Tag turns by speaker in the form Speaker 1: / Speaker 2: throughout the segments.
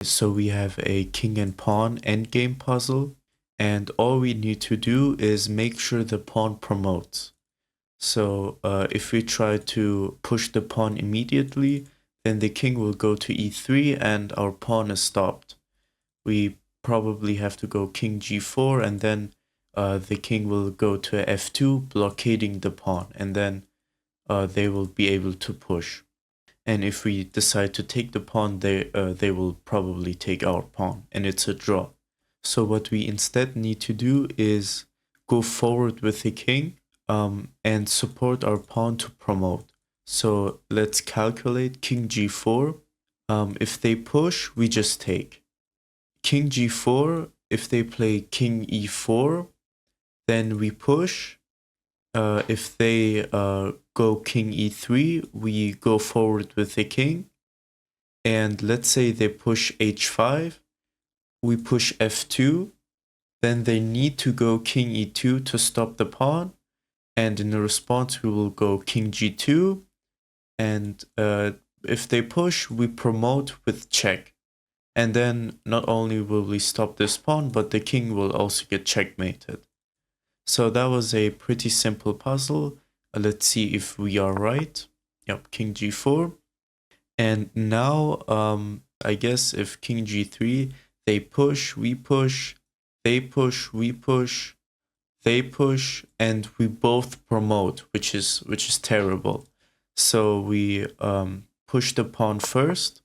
Speaker 1: So we have a king and pawn endgame puzzle, and all we need to do is make sure the pawn promotes. So if we try to push the pawn immediately, then the king will go to e3 and our pawn is stopped. We probably have to go king g4, and then the king will go to f2, blockading the pawn, and then they will be able to push. And if we decide to take the pawn, they will probably take our pawn, and it's a draw. So what we instead need to do is go forward with the king and support our pawn to promote. So let's calculate king g4. If they push, we just take. King g4, if they play king e4, then we push. If they go king e3, we go forward with the king. And let's say they push h5, we push f2, then they need to go king e2 to stop the pawn, and in response we will go king g2, and if they push, we promote with check. And then not only will we stop this pawn, but the king will also get checkmated. So that was a pretty simple puzzle. Let's see if we are right. Yep, king g4. And now, I guess if king g3, they push, we push, they push, we push, they push, and we both promote, which is terrible. So we push the pawn first.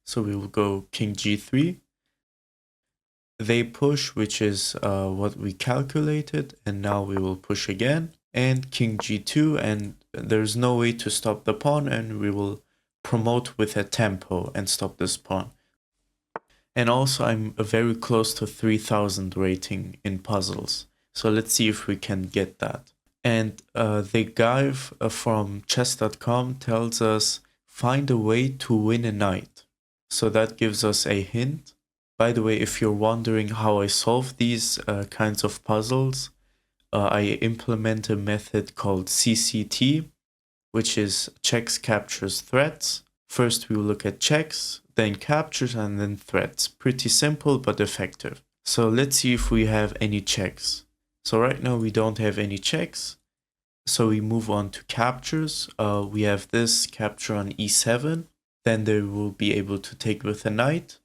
Speaker 1: So we will go king g3. They push, which is what we calculated, and now we will push again, and king g2, and there's no way to stop the pawn, and we will promote with a tempo and stop this pawn. And also I'm very close to 3000 rating in puzzles, so let's see if we can get that. And the guy from chess.com tells us find a way to win a knight. So that gives us a hint. By the way, if you're wondering how I solve these kinds of puzzles, I implement a method called CCT, which is checks, captures, threats. First we will look at checks, then captures, and then threats. Pretty simple but effective. So let's see if we have any checks. So right now we don't have any checks. So we move on to captures. We have this capture on e7. Then they will be able to take with a knight.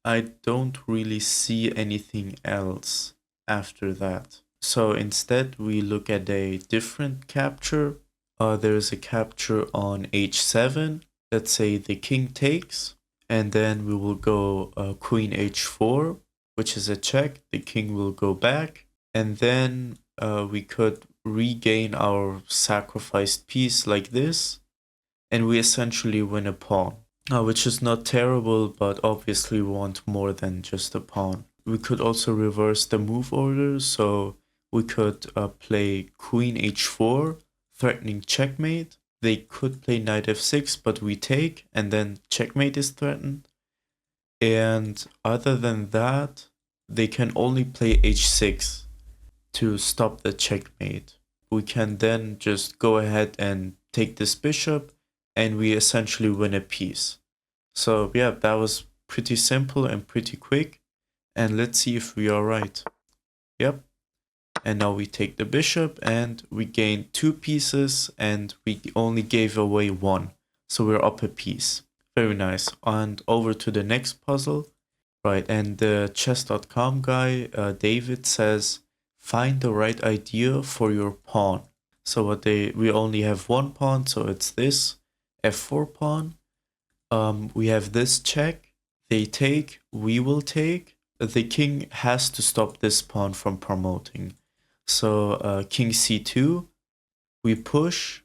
Speaker 1: I don't really see anything else after that. So instead we look at a different capture. There's a capture on h7. Let's say the king takes, and then we will go queen h4, which is a check. The king will go back, and then we could regain our sacrificed piece like this, and we essentially win a pawn, which is not terrible, but obviously we want more than just a pawn. We could also reverse the move order, so we could play queen h4, threatening checkmate. They could play knight f6, but we take, and then checkmate is threatened. And other than that, they can only play h6 to stop the checkmate. We can then just go ahead and take this bishop, and we essentially win a piece. So yeah, that was pretty simple and pretty quick. And let's see if we are right. Yep. And now we take the bishop, and we gain 2 pieces, and we only gave away 1. So we're up a piece. Very nice. And over to the next puzzle. Right, and the chess.com guy, David, says, find the right idea for your pawn. So we only have 1 pawn, so it's this f4 pawn. We have this check. They take, we will take. The king has to stop this pawn from promoting. So king c2, we push,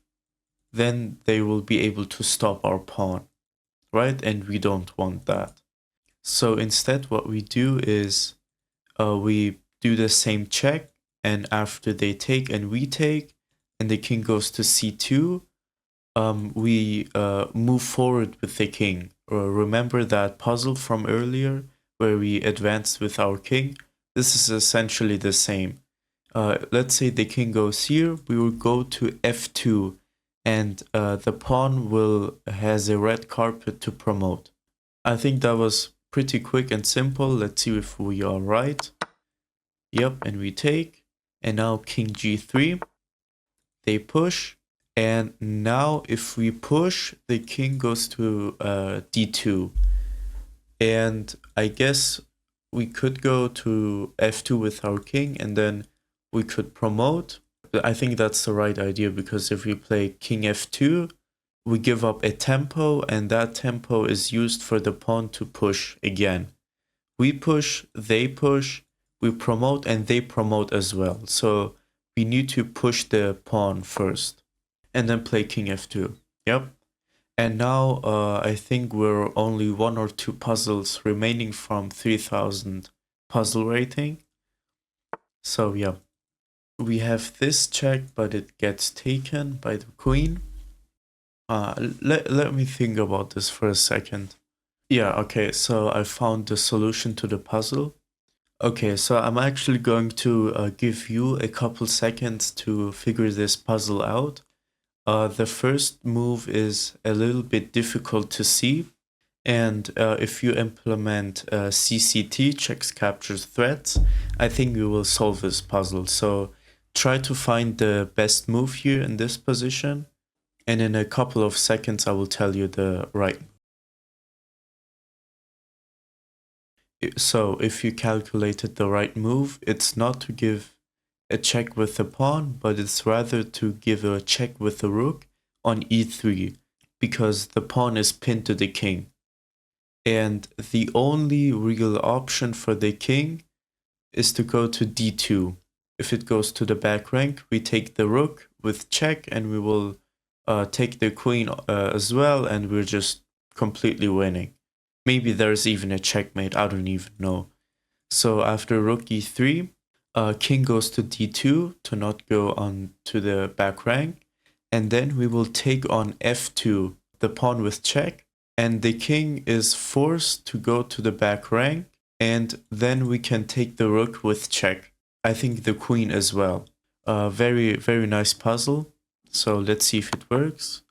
Speaker 1: then they will be able to stop our pawn, right? And we don't want that. So instead what we do is we do the same check, and after they take and we take, and the king goes to c2, we move forward with the king. Remember that puzzle from earlier where we advanced with our king? This is essentially the same. Let's say the king goes here, we will go to f2, and the pawn has a red carpet to promote. I think that was pretty quick and simple. Let's see if we are right. Yep, and we take. And now king g3. They push. And now if we push, the king goes to d2. And I guess we could go to f2 with our king, and then we could promote. I think that's the right idea, because if we play king f2, we give up a tempo, and that tempo is used for the pawn to push again. We push, they push, we promote, and they promote as well. So we need to push the pawn first, and then play king f2. Yep. And now I think we're only 1 or 2 puzzles remaining from 3000 puzzle rating. So yeah, we have this check, but it gets taken by the queen. Let me think about this for a second. Yeah, okay, so I found the solution to the puzzle. Okay, so I'm actually going to give you a couple seconds to figure this puzzle out. The first move is a little bit difficult to see, and if you implement CCT, checks, captures, threats, I think you will solve this puzzle. So try to find the best move here in this position, and in a couple of seconds I will tell you the right. So if you calculated the right move, it's not to give a check with the pawn, but it's rather to give a check with the rook on e3, because the pawn is pinned to the king. And the only real option for the king is to go to d2. If it goes to the back rank, we take the rook with check, and we will take the queen as well, and we're just completely winning. Maybe there's even a checkmate, I don't even know. So after rook e3, king goes to d2 to not go on to the back rank, and then we will take on f2, the pawn with check, and the king is forced to go to the back rank, and then we can take the rook with check. I think the queen as well. Very, very nice puzzle. So let's see if it works.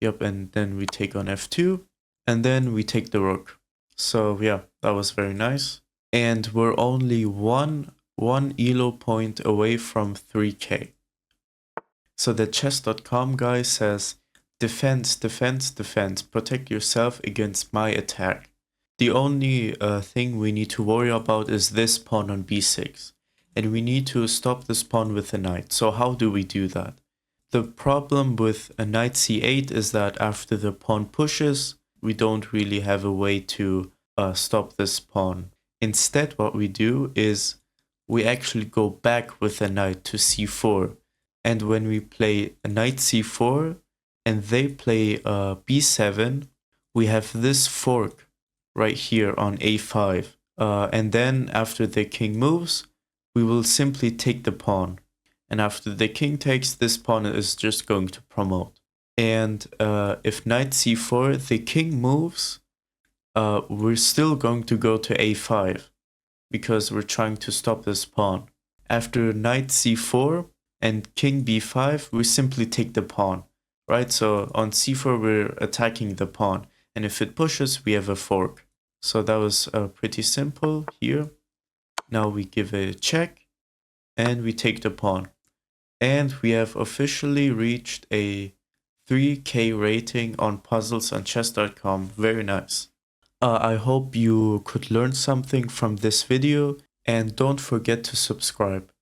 Speaker 1: Yep, and then we take on f2, and then we take the rook. So yeah, that was very nice. And we're only one elo point away from 3k. So the chess.com guy says, defense, defense, defense, protect yourself against my attack. The only thing we need to worry about is this pawn on b6. And we need to stop this pawn with a knight. So how do we do that? The problem with a knight c8 is that after the pawn pushes, we don't really have a way to stop this pawn. Instead, what we do is we actually go back with a knight to c4. And when we play a knight c4 and they play b7, we have this fork right here on a5. And then after the king moves, we will simply take the pawn. And after the king takes, this pawn is just going to promote. And if knight c4, the king moves, we're still going to go to a5 because we're trying to stop this pawn. After knight c4 and king b5, we simply take the pawn, right? So on c4, we're attacking the pawn. And if it pushes, we have a fork. So that was pretty simple here. Now we give a check and we take the pawn. And we have officially reached a 3k rating on puzzles on chess.com. Very nice. I hope you could learn something from this video, and don't forget to subscribe.